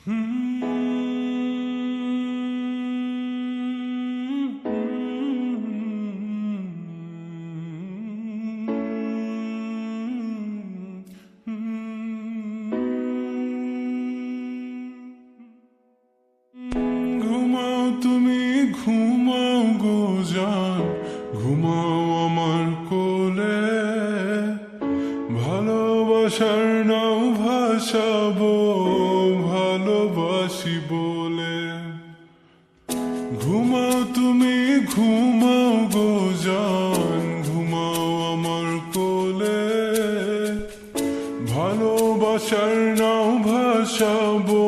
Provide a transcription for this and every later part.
ঘুমাও তুমি, ঘুমাও গো জান, ঘুমাও আমার কোলে। ভালোবাসার নাও ভাসাবো ভালোবাসি বলে। ঘুমাও তুমি, ঘুমাও গো জান, ঘুমাও আমার কোলে। ভালোবাসার নাও ভাসাবো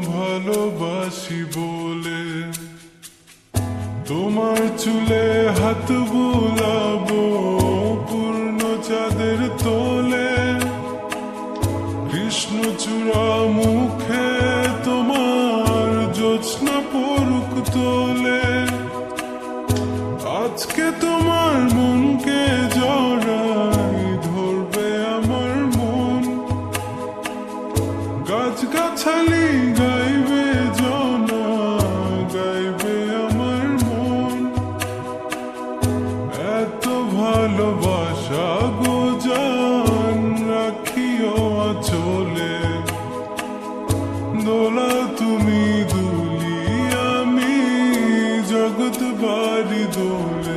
ভালোবাসি বলে। তোমার চুলে হাত বুলাবো পূর্ণ চাঁদের তোলে। কৃষ্ণচূড়া মুখে তোমার জ্যোৎস্না পড়ুক তোলে। আজকে তোমার মনকে জড়াই ধরবে আমার মন। গাছগাছালি গাইবে জনা, গাইবে আমার মন। এত ভালোবাসা গো জান রাখিও আঁচলে। দোলা তুমি দুলি আমি জগৎ বাড়ি দোলে।